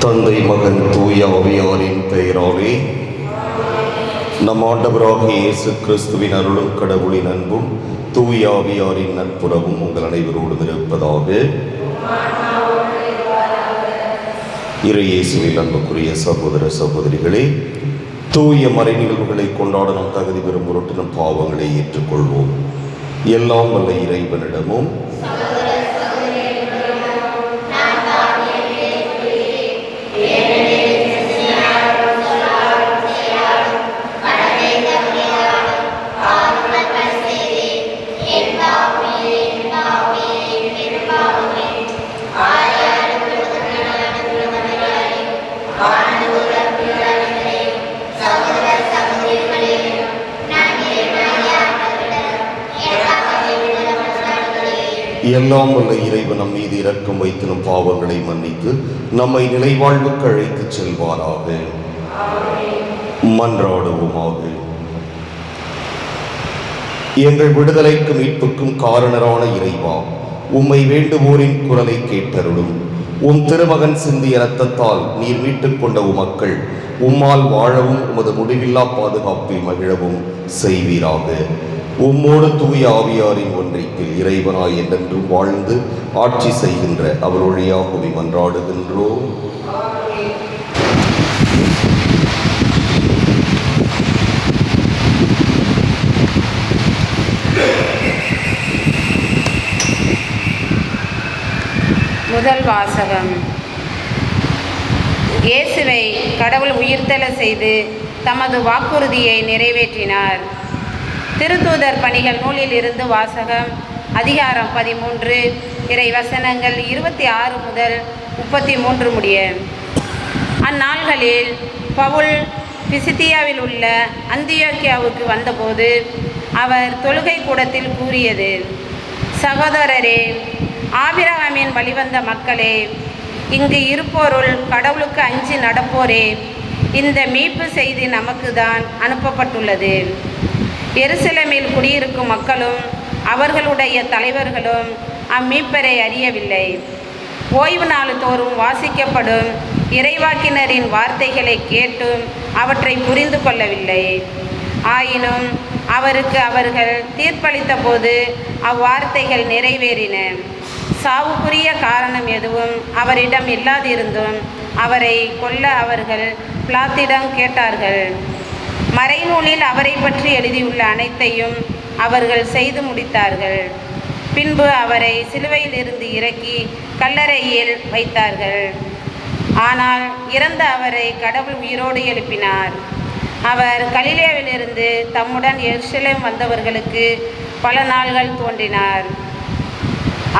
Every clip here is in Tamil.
தந்தை மகன் தூய ஆவியாரின் பெயராலே நம் ஆண்டவராகிய இயேசு கிறிஸ்துவின் அருளும் கடவுளின் அன்பும் தூய ஆவியாரின் நட்புறவும் உங்கள் அனைவரோடும் இருப்பதாக. இறை இயேசுவில் அன்புக்குரிய சகோதர சகோதரிகளே, தூய மறை நிகழ்வுகளை கொண்டாட நாம் தகுதி பெறும் பொருட்டு நம் பாவங்களை ஏற்றுக்கொள்வோம். எல்லாம் வல்ல இறைவனிடமும் எல்லாம் வல்ல இறைவன் நம் மீது இரக்கம் வைத்து நம் பாவங்களை மன்னித்து நம்மை நிலைவாழ்வுக்கு அழைத்து செல்வாராக. மன்றாடுவோமாக. எங்கள் விடுதலைக்கும் மீட்புக்கும் காரணரான இறைவா, உம்மை வேண்டுவோரின் குரலை கேட்டருளும். உம் திருமகன் சிந்திய இரத்தத்தால் நீர் மீட்டுக் கொண்ட உமக்கள் உம்மால் வாழவும் உமது முடிவில்லா பாதுகாப்பில் மகிழவும் செய்வீராக. உம்மோடு தூய ஆவியாரின் ஒன்றிப்பில் இறைவனாய் என்றென்றும் வாழ்ந்து ஆட்சி செய்கின்ற அவர் வழியாக மன்றாடுகின்றோம். முதல் வாசகம். இயேசுவை கடவுள் உயிர்த்தெழ செய்து தமது வாக்குறுதியை நிறைவேற்றினார். திருத்தூதர் பணிகள் நூலில் இருந்து வாசகம். அதிகாரம் 13, இறை வசனங்கள் 26 முதல் 33 முடிய. அந்நாள்களில் பவுல் பிசிதியாவில் உள்ள அந்தியோக்கியாவுக்கு வந்தபோது அவர் தொழுகை கூடத்தில் கூறியது: சகோதரரே, ஆபிரகாமின் வழிவந்த மக்களே, இங்கு இருப்போருள் கடவுளுக்கு அஞ்சி நடப்போரே, இந்த மீட்பு செய்தி நமக்கு தான் அனுப்பப்பட்டுள்ளது. எருசலேமில் குடியிருக்கும் மக்களும் அவர்களுடைய தலைவர்களும் அம்மீட்பரை அறியவில்லை. ஓய்வு நாள் தோறும் வாசிக்கப்படும் இறைவாக்கினரின் வார்த்தைகளை கேட்டும் அவற்றை புரிந்து கொள்ளவில்லை. ஆயினும் அவருக்கு அவர்கள் தீர்ப்பளித்த போது அவ்வார்த்தைகள் நிறைவேறின. சாவுக்குரிய காரணம் எதுவும் அவரிடம் இல்லாதிருந்தும் அவரை கொல்ல அவர்கள் பிலாத்திடம் கேட்டார்கள். மறைநூலில் அவரை பற்றி எழுதியுள்ள அனைத்தையும் அவர்கள் செய்து முடித்தார்கள். பின்பு அவரை சிலுவையில் இருந்து இறக்கி கல்லறையில் வைத்தார்கள். ஆனால் இறந்த அவரை கடவுள் உயிரோடு எழுப்பினார். அவர் கலிலேயாவிலிருந்து தம்முடன் எருசலேம் வந்தவர்களுக்கு பல நாள்கள் தோன்றினார்.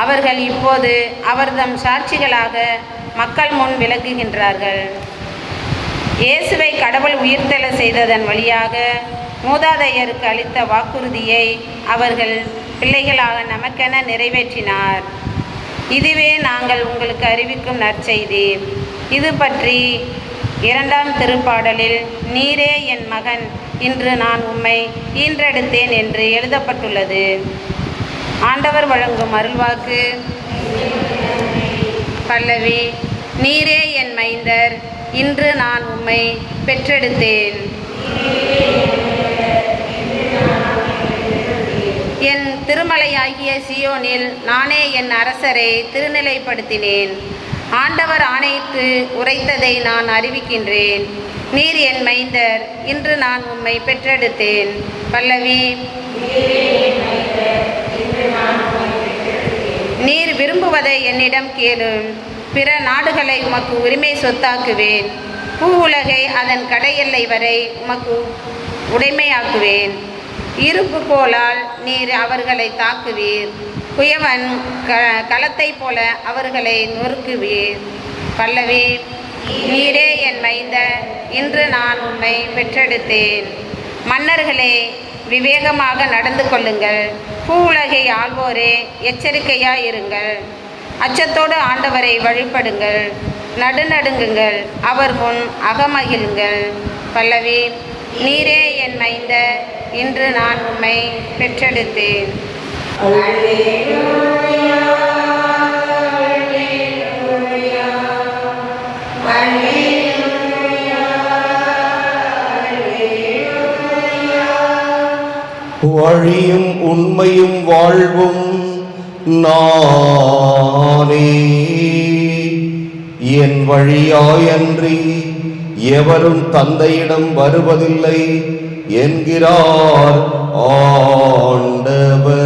அவர்கள் இப்போது அவர்தம் சாட்சிகளாக மக்கள் முன் விளக்குகின்றார்கள். இயேசுவை கடவுள் உயிர்த்தெழ செய்ததன் வழியாக மூதாதையருக்கு அளித்த வாக்குறுதியை அவர்கள் பிள்ளைகளாக நமக்கென நிறைவேற்றினார். இதுவே நாங்கள் உங்களுக்கு அறிவிக்கும் நற்செய்தி. இது பற்றி 2ஆம் திருப்பாடலில் நீரே என் மகன், இன்று நான் உம்மை ஈன்றெடுத்தேன் என்று எழுதப்பட்டுள்ளது. ஆண்டவர் வழங்கும் அருள்வாக்கு. பல்லவி. நீரே என் மைந்தர், இன்று நான் உம்மை பெற்றெடுத்தேன். என் திருமலையாகிய சியோனில் நானே என் அரசரை திருநிலைப்படுத்தினேன். ஆண்டவர் ஆணையிட்டு உரைத்ததை நான் அறிவிக்கின்றேன். நீர் என் மைந்தர், இன்று நான் உம்மை பெற்றெடுத்தேன். பல்லவி. நீர் விரும்புவதை என்னிடம் கேளும். பிற நாடுகளை உமக்கு உரிமை சொத்தாக்குவேன். பூ உலகை அதன் கடையெல்லை வரை உமக்கு உடைமையாக்குவேன். இருப்பு கோலால் நீர் அவர்களை தாக்குவீர். குயவன் களத்தை போல அவர்களை நொறுக்குவீர். பல்லவி. நீரே என் மைந்தர், இன்று நான் உம்மை பெற்றெடுத்தேன். மன்னர்களே, விவேகமாக நடந்து கொள்ளுங்கள். பூ உலகை ஆள்வோரே, எச்சரிக்கையாயிருங்கள். அச்சத்தோடு ஆண்டவரை வழிபடுங்கள், நடுநடுங்குங்கள், அவர் முன் அகமகிழுங்கள். பல்லவி. நீரே என் மைந்த, இன்று நான் உம்மை பெற்றெடுத்தேன். வழியும் உண்மையும் வாழ்வும் நானே, என் வழியாயன்றி எவரும் தந்தையிடம் வருவதில்லை என்கிறார் ஆண்டவர்.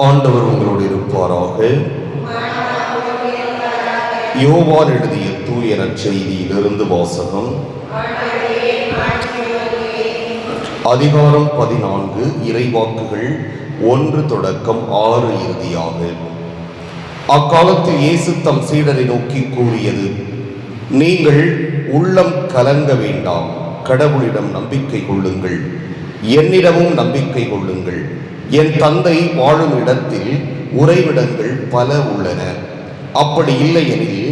ஆண்டவர் உங்களோடு இருப்பாராக. யோவான் எழுதிய தூய நற்செய்தியிலிருந்து வாசகம். அதிகாரம் 14, இறைவாக்குகள் 1 தொடக்கம் 6 இறுதியாக. அக்காலத்தில் இயேசு தம் சீடரை நோக்கி கூறியது: நீங்கள் உள்ளம் கலங்க வேண்டாம். கடவுளிடம் நம்பிக்கை கொள்ளுங்கள், என்னிடமும் நம்பிக்கை கொள்ளுங்கள். என் தந்தை வாழும் இடத்தில் உறைவிடங்கள் பல உள்ளன. அப்படி இல்லையெனில்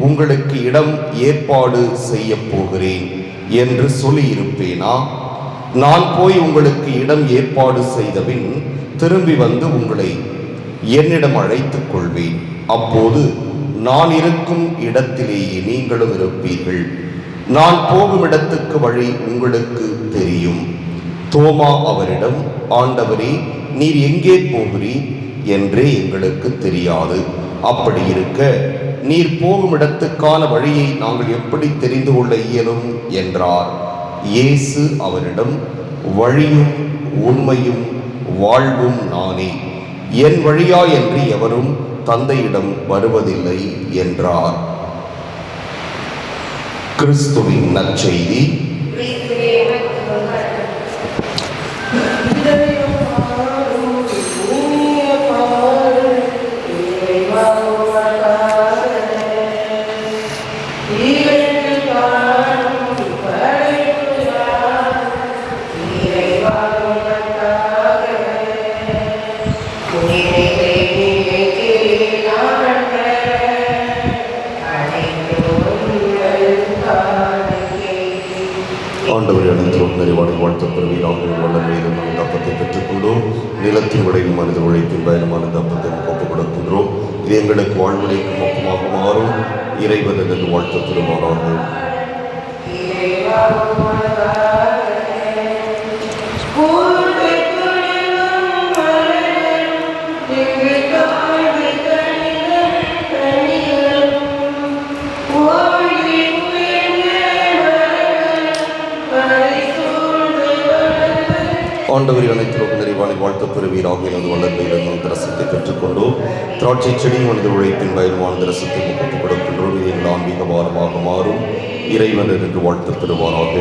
உங்களுக்கு இடம் ஏற்பாடு செய்ய போகிறேன் என்று சொல்லியிருப்பேனா? நான் போய் உங்களுக்கு இடம் ஏற்பாடு செய்தபின் திரும்பி வந்து உங்களை என்னிடம் அழைத்துக் கொள்வேன். அப்போது நான் இருக்கும் இடத்திலேயே நீங்களும் இருப்பீர்கள். நான் போகும் இடத்துக்கு வழி உங்களுக்கு தெரியும். தோமா அவரிடம், ஆண்டவரே, நீர் எங்கே போகிறீர் என்றே எங்களுக்கு தெரியாது. அப்படி இருக்க நீர் போகும் இடத்துக்கான வழியை நாங்கள் எப்படி தெரிந்து கொள்ள இயலும் என்றார். இயேசு அவரிடம், வழியும் உண்மையும் வாழ்வும் நானே. என் வழியாயன்றி எவரும் தந்தையிடம் வருவதில்லை என்றார். கிறிஸ்துவின் நற்செய்தி. ஆண்டவர் அனைத்திலும் நிறைவான வாழ்த்துப் பெறுவீராக. வல்லமையில நாம் தப்பத்தை பெற்றுக்கொண்டோம். நிலத்தின் விளைவும் மனித உழைப்பின் பயணமான தப்பத்தை ஒப்புக் கொடுக்கின்றோம். இது எங்களுக்கு வாழ்வுரைக்கும் ஒப்பமாக மாறும். இறைவன் என்று வாழ்த்துப் பெறுவாராக. ஆண்டவரின் அனைத்திலும் நிறைவான வாழ்த்துப் பெறுவீராக. எனது வளர்மையிலிருந்து ரசத்தை பெற்றுக்கொண்டோம். திராட்சை செடி மனித உழைப்பின் பயனுமான ரசத்தை ஒப்புக் கொடுக்கின்றோம். இது எங்கள் ஆன்மீக வாரமாக மாறும். இறைவன் என்று வாழ்த்துப் பெறுவாராக.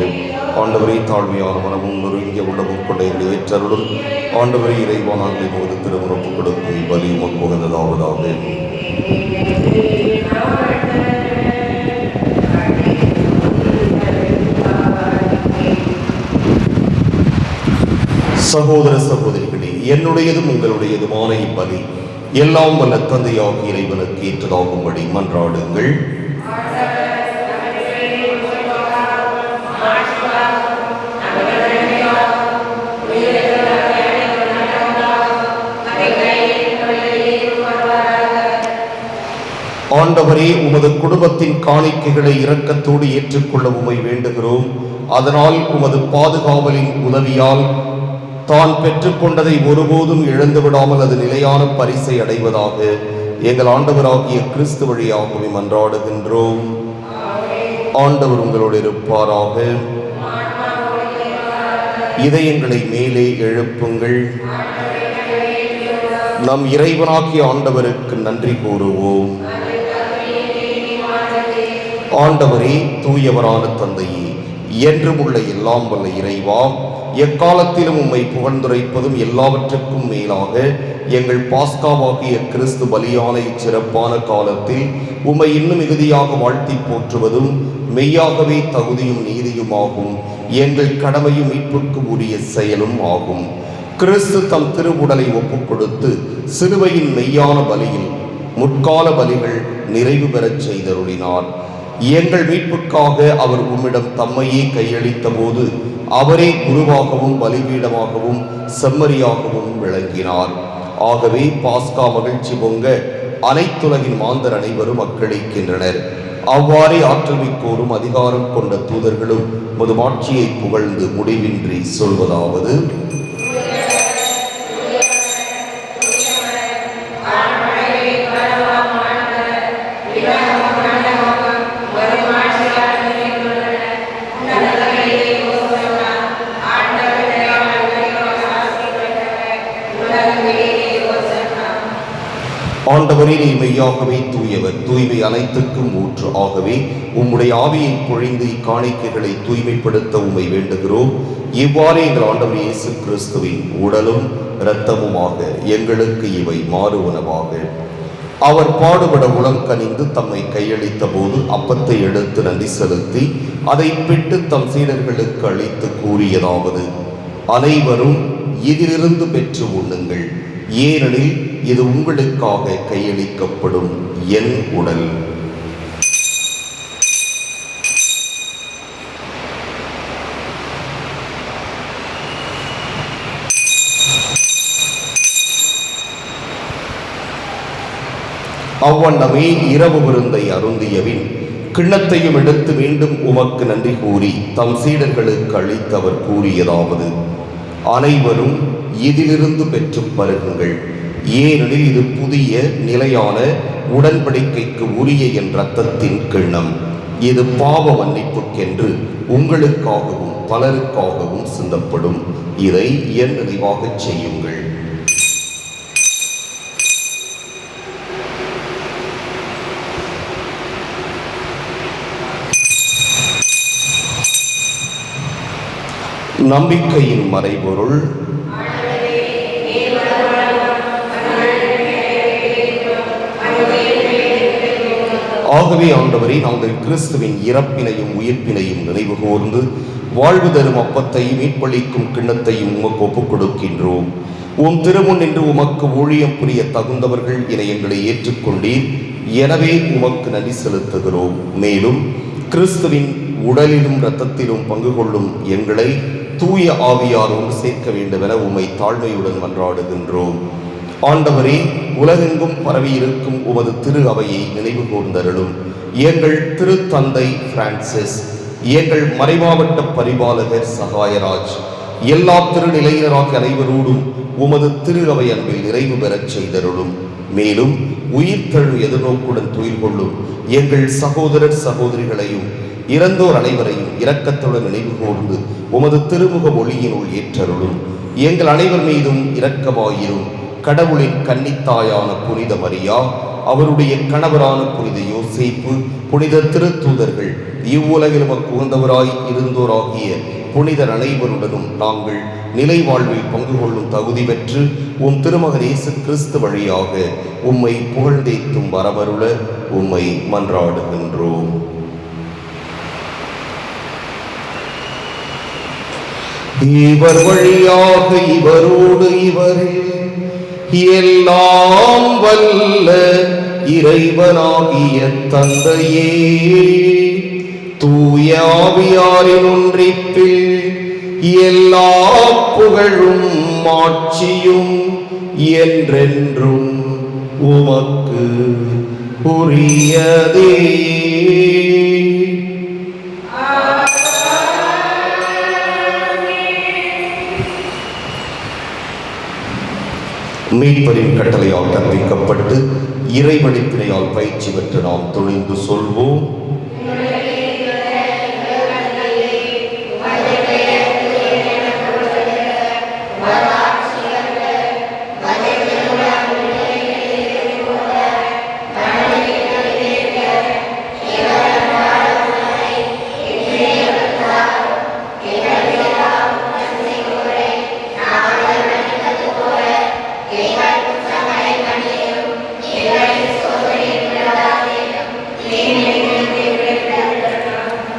ஆண்டவரை தாழ்மையான மனமும் நொறுங்கிய உள்ளமும் கொண்ட எங்களை ஏற்றருளும். ஆண்டவரை இறைவான் ஆண்டை போது திருமணப்பு கொடுக்கும் இவ்வலி உமக்கு உகந்ததாவதாக. சகோதர சகோதரிகளே, என்னுடையதும் உங்களுடையதுமான இப்பலி எல்லாம் வல்ல தந்தையாக இறைவனுக்கு ஏற்றதாகும்படி மன்றாடுங்கள். ஆண்டவரே, உமது குடும்பத்தின் காணிக்கைகளை இரக்கத்தோடு ஏற்றுக்கொள்ள உம்மை வேண்டுகிறோம். அதனால் உமது பாதுகாவலின் உதவியால் தான் பெற்றுக்கொண்டதை ஒருபோதும் இழந்து விடாமல் அது நிலையான பரிசை அடைவதாக எங்கள் ஆண்டவராகிய கிறிஸ்து வழியாகவே மன்றாடுகின்றோம். ஆண்டவர் உங்களோடு இருப்பாராக. இதயங்களை மேலே எழுப்புங்கள். நம் இறைவனாகிய ஆண்டவருக்கு நன்றி கூறுவோம். ஆண்டவரே, தூயவரான தந்தையே, என்றும் உள்ள எல்லாம் வல்ல இறைவா, எக்காலத்திலும் உம்மை புகழ்ந்துரைப்பதும் எல்லாவற்றுக்கும் மேலாக எங்கள் பாஸ்காவாகிய கிறிஸ்து பலியான இச்சிறப்பான காலத்தில் உம்மை இன்னும் மிகுதியாக வாழ்த்தி போற்றுவதும் மெய்யாகவே தகுதியும் நீதியுமாகும். எங்கள் கடமையும் மீட்புக்கு உரிய செயலும் ஆகும். கிறிஸ்து தம் திருவுடலை ஒப்புக் கொடுத்து சிலுவையின் மெய்யான பலியில் முற்கால பலிகள் நிறைவு பெறச் செய்தருளினார். எங்கள் மீட்புக்காக அவர் உம்மிடம் தம்மையே கையளித்த போது அவரே குருவாகவும் பலிபீடமாகவும் செம்மறியாகவும் விளங்கினார். ஆகவே பாஸ்கா மகிழ்ச்சி பொங்க அனைத்துலகின் மாந்தர் அனைவரும் அக்களிக்கின்றனர். அவ்வாறே ஆற்றல் மிக்கோரும் அதிகாரம் கொண்ட தூதர்களும் முதுமாட்சியை புகழ்ந்து முடிவின்றி சொல்வதாவது: ஆண்டவரே, நீர் மெய்யாகவே தூயவர், தூய்மை அனைத்துக்கும் ஊற்று. ஆகவே உம்முடைய ஆவியை பொழிந்து இக்காணிக்கைகளை தூய்மைப்படுத்த உம்மை வேண்டுகிறோம். இவ்வாறு எங்கள் ஆண்டவர் இயேசு கிறிஸ்துவின் உடலும் இரத்தமுமாக எங்களுக்கு இவை மாறுவனவாக. அவர் பாடுபட உளம் கனிந்து தம்மை கையளித்த போது அப்பத்தை எடுத்து நன்றி செலுத்தி அதை பிட்டு தம் சீடர்களுக்கு அளித்து கூறியதாவது: அனைவரும் இதிலிருந்து பெற்று உண்ணுங்கள், ஏனெனில் இது உங்களுக்காக கையளிக்கப்படும் என் உடல். அவ்வண்ணமே இரவு விருந்தை அருந்தியவின் கிண்ணத்தையும் எடுத்து மீண்டும் உமக்கு நன்றி கூறி தம் சீடர்களுக்கு அளித்தவர் கூறியதாவது: அனைவரும் இதிலிருந்து பெற்று பருகுங்கள், ஏனெனில் இது புதிய நிலையான உடன்படிக்கைக்கு உரிய என் இரத்தத்தின் கிண்ணம். இது பாவ மன்னிப்புக்கென்று உங்களுக்காகவும் பலருக்காகவும் சிந்தப்படும். இதை என் நினைவாகச் செய்யுங்கள். நம்பிக்கையின் மறைபொருள். ஆகவே ஆண்டவரே, நாங்கள் கிறிஸ்துவின் இறப்பினையும் உயிர்ப்பினையும் நினைவு கூர்ந்து வாழ்வு தரும் அப்பத்தையும் மீட்பளிக்கும் கிண்ணத்தையும் உமக்கு ஒப்புக் கொடுக்கின்றோம். உம் திருமுன் நின்று உமக்கு ஊழியம் புரிய தகுந்தவர்கள் என எங்களை ஏற்றுக்கொண்டீர். எனவே உமக்கு நன்றி செலுத்துகிறோம். மேலும் கிறிஸ்துவின் உடலிலும் இரத்தத்திலும் பங்கு கொள்ளும் எங்களை தூய ஆவியாரோடு சேர்க்க வேண்டுமென உம்மை தாழ்மையுடன் மன்றாடுகின்றோம். ஆண்டவரே, உலகெங்கும் பரவியிருக்கும் உமது திரு அவையை நினைவு கூர்ந்தருளும். எங்கள் திருத்தந்தை பிரான்சிஸ், எங்கள் மறைமாவட்ட பரிபாலகர் சகாயராஜ், எல்லா திருநிலையினராக அனைவரோடும் உமது திரு அவை அன்பில் நிறைவு பெறச் செய்தருளும். மேலும் உயிர்த்தெழு எதிர்நோக்குடன் துயில் கொள்ளும் எங்கள் சகோதரர் சகோதரிகளையும் இறந்தோர் அனைவரையும் இரக்கத்துடன் நினைவு கூர்ந்து உமது திருமுக ஒளியினுள் ஏற்றருளும். எங்கள் அனைவர் மீதும் இரக்கமாயிரும். கடவுளின் கன்னித்தாயான புனித மரியா, அவருடைய கணவரான புனித யோசேப்பு, புனித திருத்தூதர்கள், இவ்வுலகில் உமக்கு உகந்தவராய் இருந்தோராகிய புனிதர் அனைவருடனும் நாங்கள் நிலை வாழ்வில் பங்கு கொள்ளும் தகுதி பெற்று உம் திருமகன் இயேசு கிறிஸ்து வழியாக உம்மை புகழ்ந்தேத்தும் வரமருள உம்மை மன்றாடுகின்றோம். இவர் வழியாக இவரோடு இவரில் எல்லாம் வல்ல இறைவனாகிய தந்தையே, தூய ஆவியாரின் ஒன்றிப்பில் எல்லா புகழும் மாட்சியும் என்றென்றும் உமக்கு உரியதே. மீட்பரின் கட்டளையால் கற்பிக்கப்பட்டு இறைவழிப்பினையால் பயிற்சி பெற்று நாம் துணிந்து சொல்வோம்: